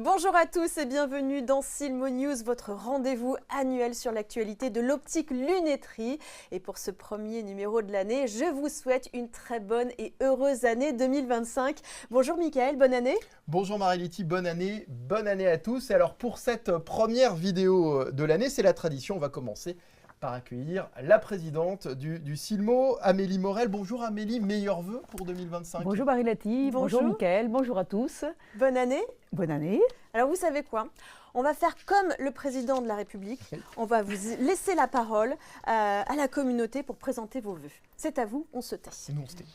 Bonjour à tous et bienvenue dans Silmo News, votre rendez-vous annuel sur l'actualité de l'optique lunetterie. Et pour ce premier numéro de l'année, je vous souhaite une très bonne et heureuse année 2025. Bonjour Mickaël, bonne année. Bonjour Marie-Letty, bonne année à tous. Et alors pour cette première vidéo de l'année, c'est la tradition, on va commencer par accueillir la présidente du Silmo, Amélie Morel. Bonjour Amélie, meilleurs vœux pour 2025. Bonjour Marie-Letty, bonjour Mickaël, bonjour à tous. Bonne année. Bonne année. Alors vous savez quoi ? On va faire comme le président de la République. On va vous laisser la parole à la communauté pour présenter vos vœux. C'est à vous, on se tait. Nous, on se tait.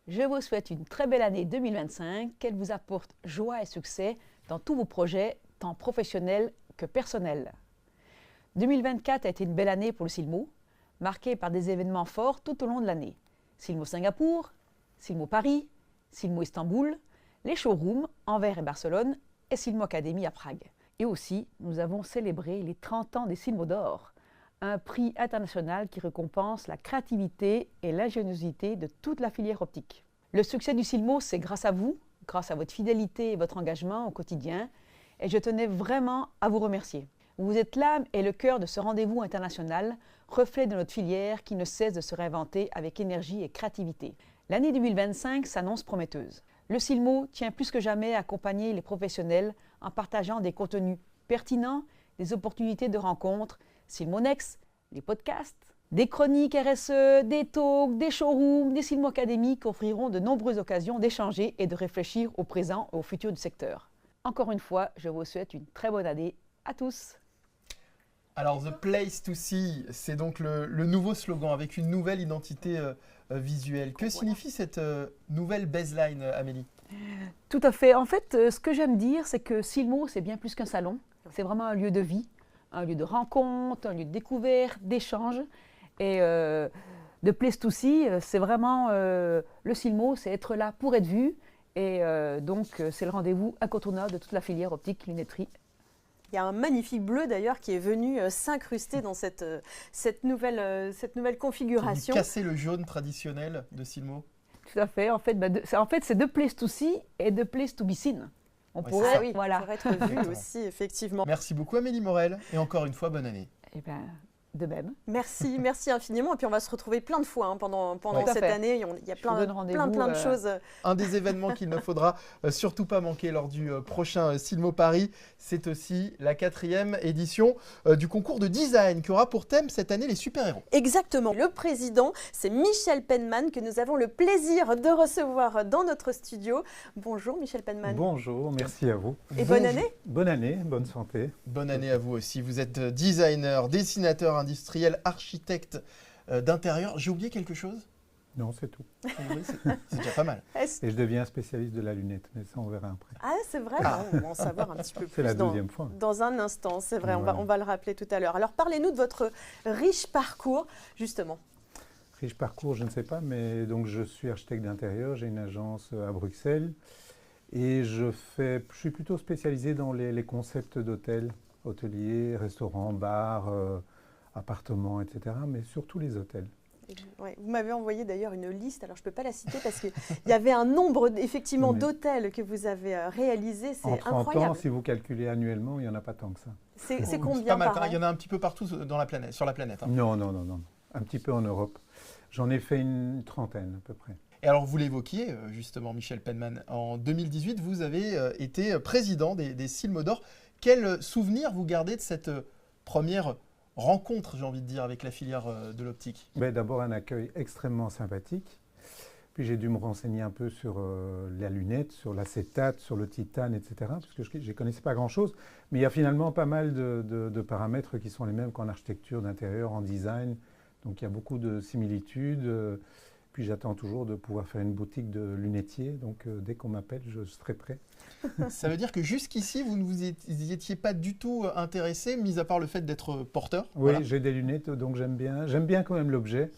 Je vous souhaite une très belle année 2025, qu'elle vous apporte joie et succès dans tous vos projets, tant professionnels que personnels. 2024 a été une belle année pour le Silmo, marquée par des événements forts tout au long de l'année. Silmo Singapour, Silmo Paris, Silmo Istanbul, les showrooms Anvers et Barcelone et Silmo Academy à Prague. Et aussi, nous avons célébré les 30 ans des Silmo d'Or, un prix international qui récompense la créativité et l'ingéniosité de toute la filière optique. Le succès du Silmo, c'est grâce à vous, grâce à votre fidélité et votre engagement au quotidien, et je tenais vraiment à vous remercier. Vous êtes l'âme et le cœur de ce rendez-vous international, reflet de notre filière qui ne cesse de se réinventer avec énergie et créativité. L'année 2025 s'annonce prometteuse. Le Silmo tient plus que jamais à accompagner les professionnels en partageant des contenus pertinents, des opportunités de rencontres, Silmonex, les podcasts, des chroniques RSE, des talks, des showrooms, des Silmo Academy qui offriront de nombreuses occasions d'échanger et de réfléchir au présent et au futur du secteur. Encore une fois, je vous souhaite une très bonne année à tous. Alors, The Place to See, c'est donc le nouveau slogan avec une nouvelle identité visuelle. Que signifie cette nouvelle baseline, Amélie ? Tout à fait. En fait, ce que j'aime dire, c'est que Silmo, c'est bien plus qu'un salon. C'est vraiment un lieu de vie, un lieu de rencontre, un lieu de découverte, d'échange. Et The Place to See, c'est vraiment le Silmo, c'est être là pour être vu. Et donc, c'est le rendez-vous incontournable de toute la filière optique lunetterie. Il y a un magnifique bleu d'ailleurs qui est venu s'incruster dans cette nouvelle configuration. Casser le jaune traditionnel de Silmo. Tout à fait. En fait, c'est The Place to See et The Place to be seen. On pourrait, voilà, pour être vu aussi, effectivement. Merci beaucoup Amélie Morel et encore une fois, bonne année. Eh bien, de même. Merci infiniment. Et puis on va se retrouver plein de fois pendant cette année. Il y a plein de choses. Un des événements qu'il ne faudra surtout pas manquer lors du prochain Silmo Paris, c'est aussi la 4e édition du concours de design qui aura pour thème cette année les super-héros. Exactement. Le président, c'est Michel Penman que nous avons le plaisir de recevoir dans notre studio. Bonjour Michel Penman. Bonjour, merci à vous. Et bonne année. Bonne année, bonne santé. Bonne année à vous aussi. Vous êtes designer, dessinateur industriel, architecte d'intérieur. J'ai oublié quelque chose ? Non, c'est tout. C'est déjà pas mal. Et je deviens spécialiste de la lunette, mais ça on verra après. Ah, c'est vrai, on va en savoir un petit peu plus. C'est la deuxième fois. Dans un instant, c'est vrai, on va le rappeler tout à l'heure. Alors parlez-nous de votre riche parcours, justement. Riche parcours, je ne sais pas, mais donc je suis architecte d'intérieur, j'ai une agence à Bruxelles et je suis plutôt spécialisé dans les concepts d'hôtels, hôteliers, restaurants, bars, appartements, etc., mais surtout les hôtels. Ouais, vous m'avez envoyé d'ailleurs une liste, alors je ne peux pas la citer parce qu'il y avait un nombre effectivement d'hôtels que vous avez réalisés, c'est incroyable. En 30 ans, si vous calculez annuellement, il n'y en a pas tant que ça. C'est combien par an ? Il y en a un petit peu partout sur la planète. Hein. Non, un petit peu en Europe. J'en ai fait une trentaine à peu près. Et alors vous l'évoquiez justement Michel Penman, en 2018 vous avez été président des Silmo d'Or. Quel souvenir vous gardez de cette première rencontre, j'ai envie de dire, avec la filière de l'optique ? D'abord un accueil extrêmement sympathique. Puis j'ai dû me renseigner un peu sur la lunette, sur l'acétate, sur le titane, etc. Parce que je ne connaissais pas grand-chose. Mais il y a finalement pas mal de paramètres qui sont les mêmes qu'en architecture d'intérieur, en design. Donc il y a beaucoup de similitudes. Puis j'attends toujours de pouvoir faire une boutique de lunetier. Donc dès qu'on m'appelle, je serai prêt. Ça veut dire que jusqu'ici, vous ne vous étiez pas du tout intéressé, mis à part le fait d'être porteur ? Oui, voilà. J'ai des lunettes, donc j'aime bien. J'aime bien quand même l'objet.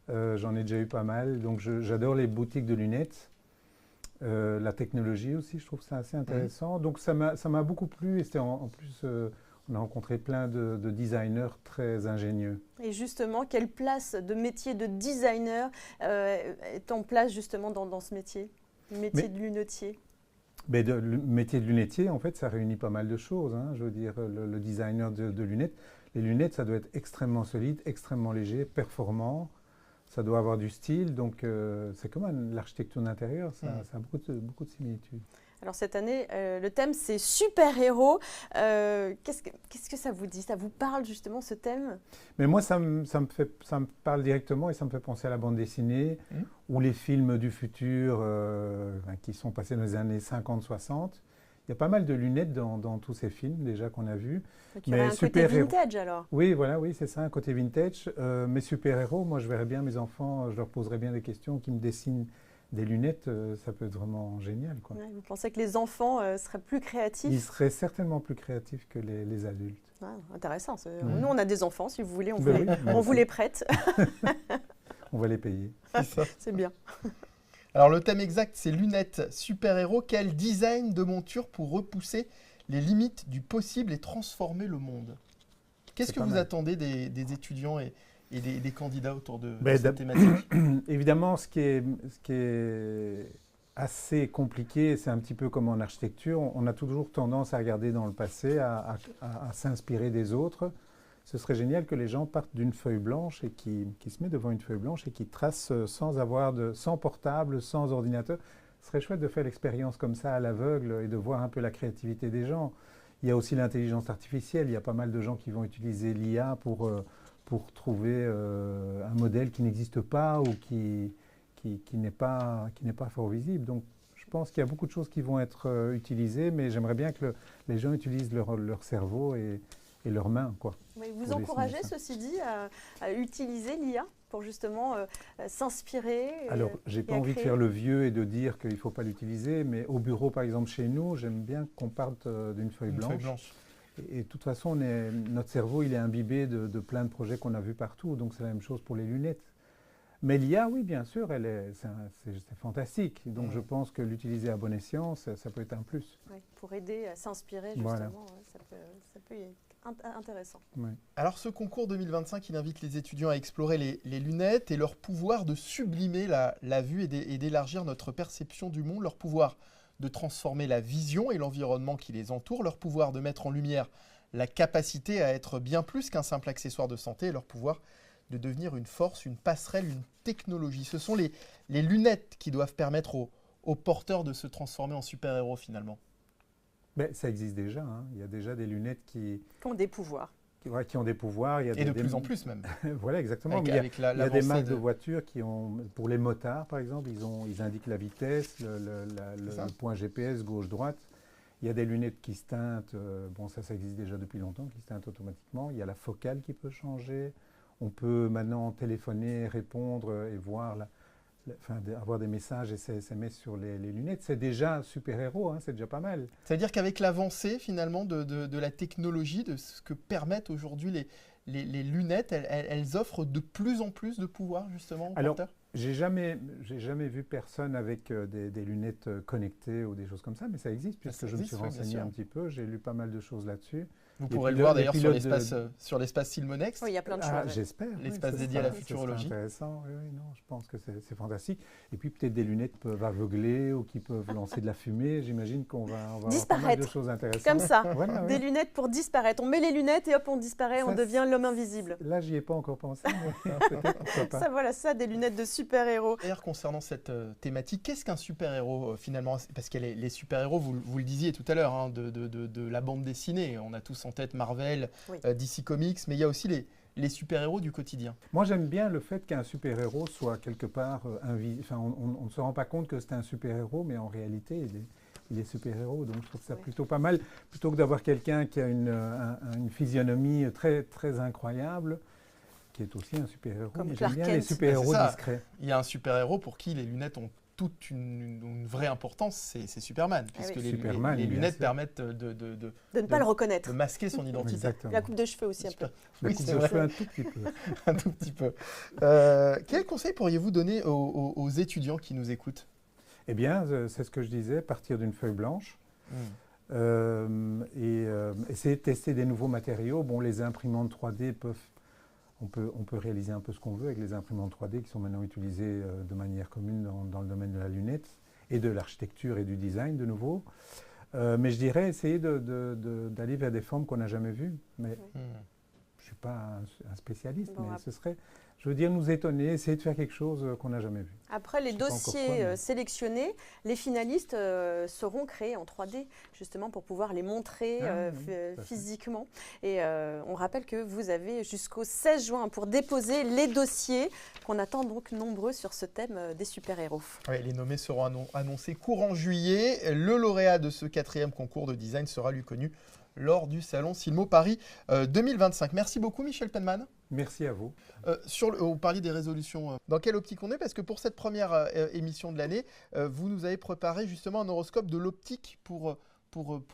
J'en ai déjà eu pas mal. Donc j'adore les boutiques de lunettes. La technologie aussi, je trouve ça assez intéressant. Donc ça m'a beaucoup plu. Et c'était en plus, on a rencontré plein de designers très ingénieux. Et justement, quelle place de métier de designer est en place justement dans ce métier, le métier de lunetier ? Mais le métier de lunetier, en fait, ça réunit pas mal de choses, hein. Je veux dire, le designer de lunettes, les lunettes, ça doit être extrêmement solide, extrêmement léger, performant. Ça doit avoir du style, donc c'est comme l'architecture d'intérieur, ça a beaucoup de similitudes. Alors cette année, le thème c'est super-héros. Qu'est-ce que ça vous dit? Ça vous parle justement ce thème? Mais moi, ça me parle directement et ça me fait penser à la bande dessinée ou les films du futur qui sont passés dans les années 50-60. Il y a pas mal de lunettes dans tous ces films déjà qu'on a vus. Donc il y aurait un côté vintage alors? Oui, voilà, oui, c'est ça, un côté vintage. Mes super-héros, moi je verrais bien mes enfants, je leur poserais bien des questions qui me dessinent des lunettes, ça peut être vraiment génial, quoi. Ouais, vous pensez que les enfants seraient plus créatifs? Ils seraient certainement plus créatifs que les adultes. Ah, intéressant. Nous, on a des enfants, si vous voulez, on oui, vous les prête. On va les payer. C'est bien. Alors le thème exact, c'est lunettes super-héros. Quel design de monture pour repousser les limites du possible et transformer le monde? Qu'est-ce que vous attendez des étudiants et des candidats autour de cette thématique? Évidemment, ce qui est assez compliqué, c'est un petit peu comme en architecture, on a toujours tendance à regarder dans le passé, à s'inspirer des autres. Ce serait génial que les gens partent d'une feuille blanche et qui se mettent devant une feuille blanche et qui tracent sans portable, sans ordinateur. Ce serait chouette de faire l'expérience comme ça à l'aveugle et de voir un peu la créativité des gens. Il y a aussi l'intelligence artificielle. Il y a pas mal de gens qui vont utiliser l'IA pour trouver un modèle qui n'existe pas ou qui n'est pas fort visible. Donc, je pense qu'il y a beaucoup de choses qui vont être utilisées, mais j'aimerais bien que les gens utilisent leur cerveau et leurs mains, quoi. Oui, vous encouragez, ceci dit, à utiliser l'IA pour justement s'inspirer? Alors, je n'ai pas envie de faire le vieux et de dire qu'il ne faut pas l'utiliser, mais au bureau, par exemple, chez nous, j'aime bien qu'on parte d'une feuille blanche. Et de toute façon, notre cerveau, il est imbibé de plein de projets qu'on a vus partout, donc c'est la même chose pour les lunettes. Mais l'IA, oui, bien sûr, c'est fantastique. Donc je pense que l'utiliser à bon escient, ça peut être un plus. Oui, pour aider à s'inspirer, justement, voilà. Ça peut être intéressant. Oui. Alors ce concours 2025, il invite les étudiants à explorer les lunettes et leur pouvoir de sublimer la vue et d'élargir notre perception du monde, leur pouvoir de transformer la vision et l'environnement qui les entoure, leur pouvoir de mettre en lumière la capacité à être bien plus qu'un simple accessoire de santé et leur pouvoir de devenir une force, une passerelle, une technologie. Ce sont les lunettes qui doivent permettre aux porteurs de se transformer en super-héros finalement. Mais ça existe déjà, hein. Il y a déjà des lunettes qui ont des pouvoirs. Qui ont des pouvoirs. Il y a de plus en plus même. Voilà, exactement. Il y a des marques de voitures qui ont, pour les motards par exemple, ils indiquent la vitesse, le point GPS gauche-droite. Il y a des lunettes qui se teintent, bon ça existe déjà depuis longtemps, qui se teintent automatiquement. Il y a la focale qui peut changer. On peut maintenant téléphoner, répondre et voir, avoir des messages et SMS sur les lunettes. C'est déjà un super-héros, hein, c'est déjà pas mal. C'est-à-dire qu'avec l'avancée finalement de la technologie, de ce que permettent aujourd'hui les lunettes, elles offrent de plus en plus de pouvoir justement aux porteurs? J'ai jamais vu personne avec des lunettes connectées ou des choses comme ça, mais ça existe puisque je me suis renseigné un petit peu, j'ai lu pas mal de choses là-dessus. Vous pourrez le voir d'ailleurs sur l'espace Silmonex. Oui, il y a plein de choses. J'espère. L'espace dédié à la futurologie. C'est intéressant, oui, non, je pense que c'est fantastique. Et puis peut-être des lunettes peuvent aveugler ou qui peuvent lancer de la fumée. J'imagine qu'on va avoir pas mal de choses intéressantes. Comme ça, voilà, des lunettes pour disparaître. On met les lunettes et hop, on disparaît, on devient l'homme invisible. Là, j'y ai pas encore pensé, mais peut-être pourquoi pas. Ça, voilà, ça, des lunettes de super-héros. D'ailleurs, concernant cette thématique, qu'est-ce qu'un super-héros finalement? Parce que les super-héros, vous le disiez tout à l'heure, hein, de la bande dessinée. On a tous en tête Marvel, oui. DC Comics, mais il y a aussi les super-héros du quotidien. Moi, j'aime bien le fait qu'un super-héros soit quelque part invisible. On ne se rend pas compte que c'est un super-héros, mais en réalité, il est super-héros. Donc, je trouve ça plutôt pas mal. Plutôt que d'avoir quelqu'un qui a une physionomie très, très incroyable, qui est aussi un super-héros. J'aime bien les super-héros discrets. Il y a un super-héros pour qui les lunettes ont toute une vraie importance, c'est Superman, puisque les lunettes permettent de ne pas le reconnaître, de masquer son identité. Exactement. La coupe de cheveux aussi un peu. La coupe de cheveux un tout petit peu. Un tout petit peu. Quel conseil pourriez-vous donner aux étudiants qui nous écoutent? Eh bien, c'est ce que je disais, partir d'une feuille blanche. Et essayer de tester des nouveaux matériaux. Bon, les imprimantes 3D peuvent... On peut réaliser un peu ce qu'on veut avec les imprimantes 3D qui sont maintenant utilisées de manière commune dans le domaine de la lunette. et de l'architecture et du design de nouveau. Mais je dirais essayer d'aller vers des formes qu'on n'a jamais vues. Mais je ne suis pas un spécialiste, Bon, mais ce serait, je veux dire, nous étonner, essayer de faire quelque chose qu'on n'a jamais vu. Après les Je sais pas encore dossiers quoi, mais- sélectionnés, les finalistes seront créés en 3D, justement pour pouvoir les montrer Ah, oui, tout à fait. physiquement. Et on rappelle que vous avez jusqu'au 16 juin pour déposer les dossiers qu'on attend donc nombreux sur ce thème des super-héros. Ouais, les nommés seront annoncés courant juillet. Le lauréat de ce 4e concours de design sera lui connu lors du Salon Silmo Paris 2025. Merci beaucoup Michel Penman. Merci à vous. Vous parliez des résolutions. Dans quelle optique on est? Parce que pour cette première émission de l'année, vous nous avez préparé justement un horoscope de l'optique pour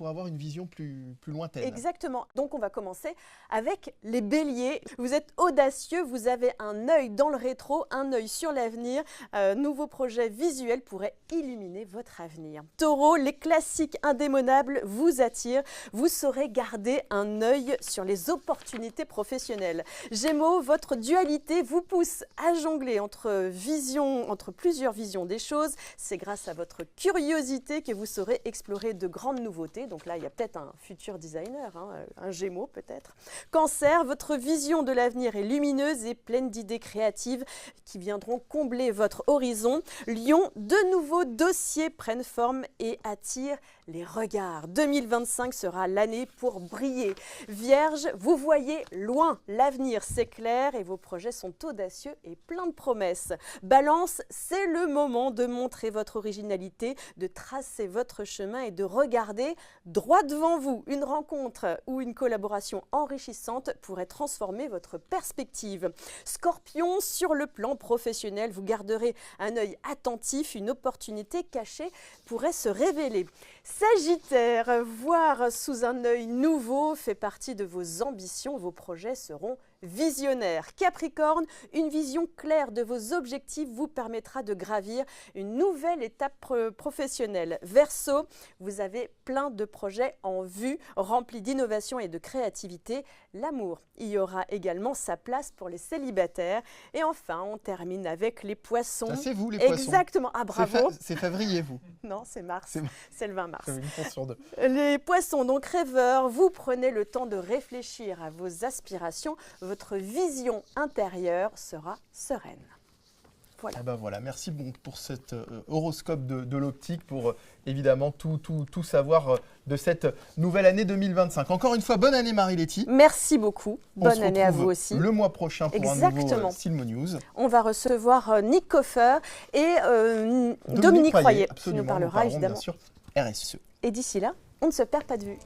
avoir une vision plus lointaine. Exactement. Donc on va commencer avec les béliers. Vous êtes audacieux, vous avez un œil dans le rétro, un œil sur l'avenir. Nouveau projet visuel pourrait illuminer votre avenir. Taureau, les classiques indémodables vous attirent. Vous saurez garder un œil sur les opportunités professionnelles. Gémeaux, votre dualité vous pousse à jongler entre plusieurs visions des choses. C'est grâce à votre curiosité que vous saurez explorer de grandes nouveautés. Donc là, il y a peut-être un futur designer, un Gémeaux peut-être. Cancer, votre vision de l'avenir est lumineuse et pleine d'idées créatives qui viendront combler votre horizon. Lion, de nouveaux dossiers prennent forme et attirent les regards. 2025 sera l'année pour briller. Vierge, vous voyez loin. L'avenir s'éclaire et vos projets sont audacieux et pleins de promesses. Balance, c'est le moment de montrer votre originalité, de tracer votre chemin et de regarder droit devant vous. Une rencontre ou une collaboration enrichissante pourrait transformer votre perspective. Scorpion, sur le plan professionnel, vous garderez un œil attentif. Une opportunité cachée pourrait se révéler. Sagittaire, voir sous un œil nouveau fait partie de vos ambitions. Vos projets seront visionnaires. Capricorne, une vision claire de vos objectifs vous permettra de gravir une nouvelle étape professionnelle. Verseau, vous avez plein de projets en vue, remplis d'innovation et de créativité. L'amour y aura également sa place pour les célibataires. Et enfin, on termine avec les poissons. Ça, c'est vous les poissons. Exactement. Ah, bravo. C'est février, vous. Non, c'est mars. C'est- C'est le 20 mars. Ça fait une chance sur 2. Les poissons, donc rêveurs, vous prenez le temps de réfléchir à vos aspirations. Votre vision intérieure sera sereine. Voilà. Ah ben voilà, merci pour cet horoscope de l'optique, pour évidemment tout savoir de cette nouvelle année 2025. Encore une fois, bonne année Marie-Letty. Merci beaucoup. On Bonne se année à retrouve vous aussi. le mois prochain pour un Exactement. nouveau Silmo News. On va recevoir Nick Koffer et Dominique Royer qui absolument, nous parlera parlerons, évidemment. bien sûr RSE. Et d'ici là, on ne se perd pas de vue.